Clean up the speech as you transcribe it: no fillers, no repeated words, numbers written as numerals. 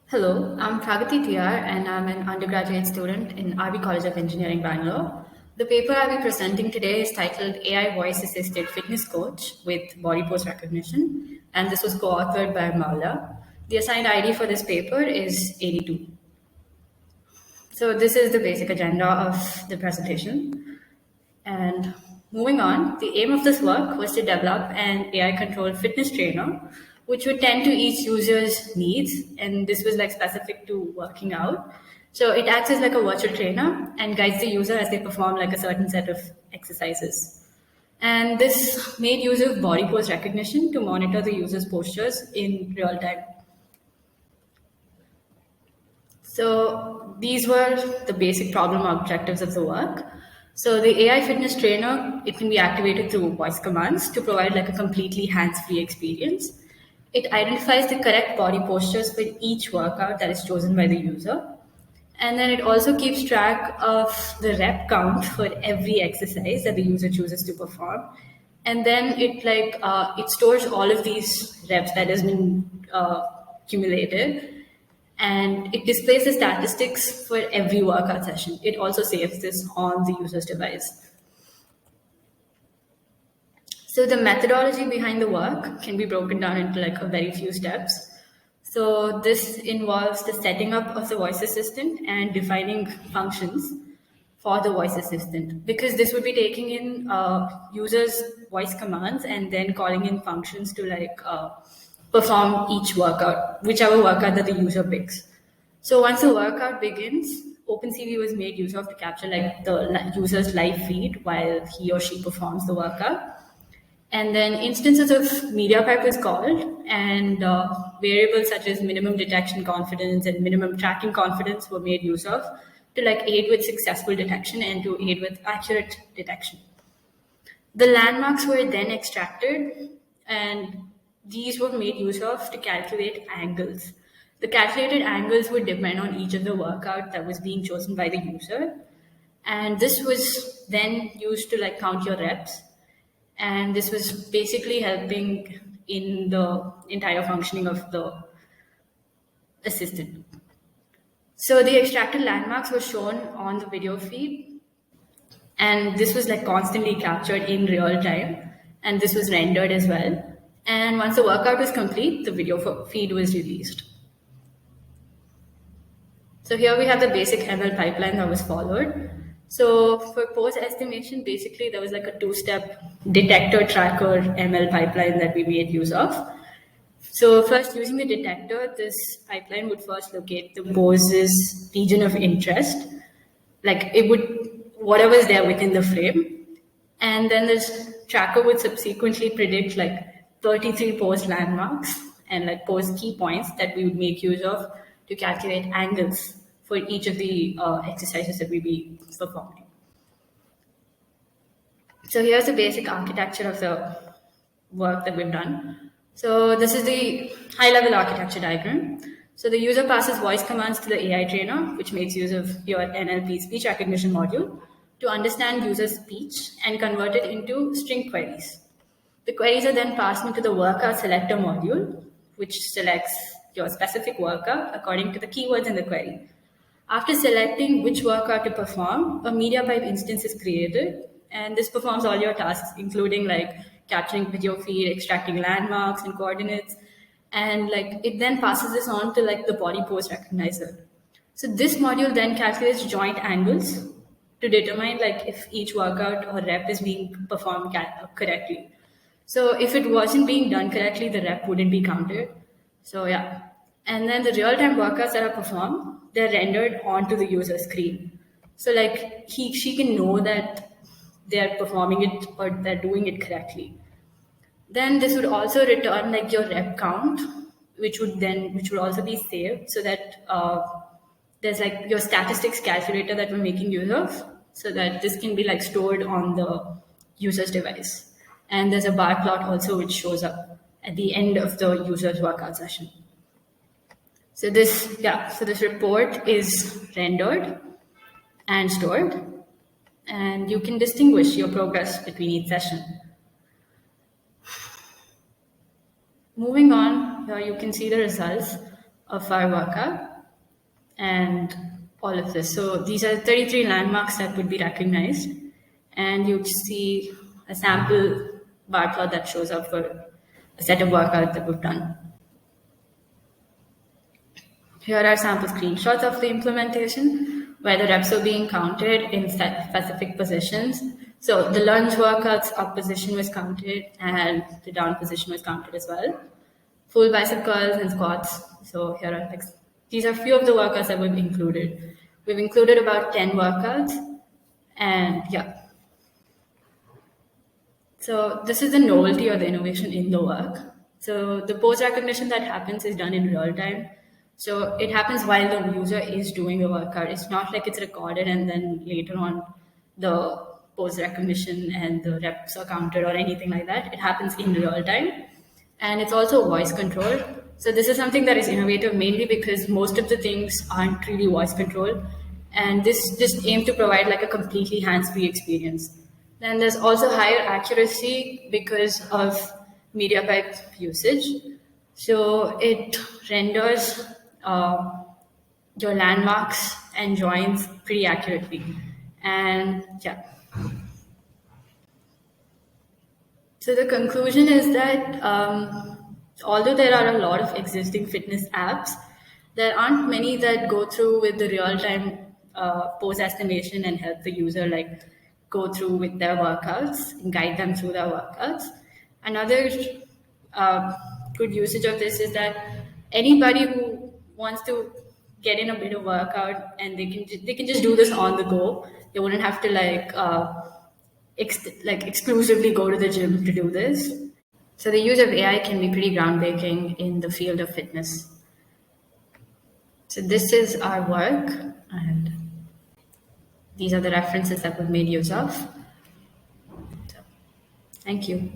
Hello, I'm Pragati TR and I'm an undergraduate student in RV College of Engineering, Bangalore. The paper I'll be presenting today is titled AI Voice Assisted Fitness Coach with Body Pose Recognition, and this was co authored by Maula. The assigned ID for this paper is 82. So, this is the basic agenda of the presentation. And moving on, the aim of this work was to develop an AI controlled fitness trainer, which would tend to each user's needs. And this was like specific to working out. So it acts as like a virtual trainer and guides the user as they perform like a certain set of exercises. And this made use of body pose recognition to monitor the user's postures in real time. So these were the basic problem objectives of the work. So the AI fitness trainer, it can be activated through voice commands to provide like a completely hands-free experience. It identifies the correct body postures for each workout that is chosen by the user. And then it also keeps track of the rep count for every exercise that the user chooses to perform. And then it stores all of these reps that has been accumulated, and it displays the statistics for every workout session. It also saves this on the user's device. So the methodology behind the work can be broken down into like a very few steps. So this involves the setting up of the voice assistant and defining functions for the voice assistant, because this would be taking in users' voice commands and then calling in functions to perform each workout, whichever workout that the user picks. So once the workout begins, OpenCV was made use of to capture like the user's live feed while he or she performs the workout. And then instances of media pipe is called, and variables such as minimum detection confidence and minimum tracking confidence were made use of to like aid with successful detection and to aid with accurate detection. The landmarks were then extracted, and these were made use of to calculate angles. The calculated angles would depend on each of the workout that was being chosen by the user. And this was then used to like count your reps. And this was basically helping in the entire functioning of the assistant. So the extracted landmarks were shown on the video feed, and this was like constantly captured in real time, and this was rendered as well. And once the workout was complete, the video feed was released. So here we have the basic ML pipeline that was followed. So for pose estimation, basically there was like a two-step detector tracker ML pipeline that we made use of. So first, using the detector, this pipeline would first locate the pose's region of interest, like it would, whatever is there within the frame. And then this tracker would subsequently predict like 33 pose landmarks and like pose key points that we would make use of to calculate angles for each of the exercises that we be performing. So here's the basic architecture of the work that we've done. So this is the high-level architecture diagram. So the user passes voice commands to the AI trainer, which makes use of your NLP speech recognition module to understand user speech and convert it into string queries. The queries are then passed into the workout selector module, which selects your specific workout according to the keywords in the query. After selecting which workout to perform, a media pipe instance is created, and this performs all your tasks, including like capturing video feed, extracting landmarks and coordinates, and like it then passes this on to like the body pose recognizer. So this module then calculates joint angles to determine like if each workout or rep is being performed correctly. So if it wasn't being done correctly, the rep wouldn't be counted. So yeah. And then the real-time workouts that are performed, they're rendered onto the user screen. So like she can know that they're performing it or they're doing it correctly. Then this would also return like your rep count, which would also be saved, so that there's like your statistics calculator that we're making use of, so that this can be like stored on the user's device. And there's a bar plot also which shows up at the end of the user's workout session. So this report is rendered and stored, and you can distinguish your progress between each session. Moving on, here you can see the results of our workout and all of this. So these are 33 landmarks that would be recognized, and you'd see a sample bar plot that shows up for a set of workouts that we've done. Here are sample screenshots of the implementation where the reps are being counted in specific positions. So the lunge workouts up position was counted and the down position was counted as well. Full bicep curls and squats. So here are these are few of the workouts that we've included. We've included about 10 workouts, and yeah. So this is the novelty or the innovation in the work. So the pose recognition that happens is done in real time. So it happens while the user is doing the workout. It's not like it's recorded and then later on the pose recognition and the reps are counted or anything like that. It happens in real time. And it's also voice controlled. So this is something that is innovative mainly because most of the things aren't really voice controlled. And this just aims to provide like a completely hands-free experience. Then there's also higher accuracy because of MediaPipe usage. So it renders your landmarks and joins pretty accurately. And yeah. So the conclusion is that although there are a lot of existing fitness apps, there aren't many that go through with the real-time pose estimation and help the user like go through with their workouts and guide them through their workouts. Another good usage of this is that anybody who wants to get in a bit of workout and they can just do this on the go. They wouldn't have to exclusively go to the gym to do this. So the use of AI can be pretty groundbreaking in the field of fitness. So this is our work, and these are the references that we've made use of. So, thank you.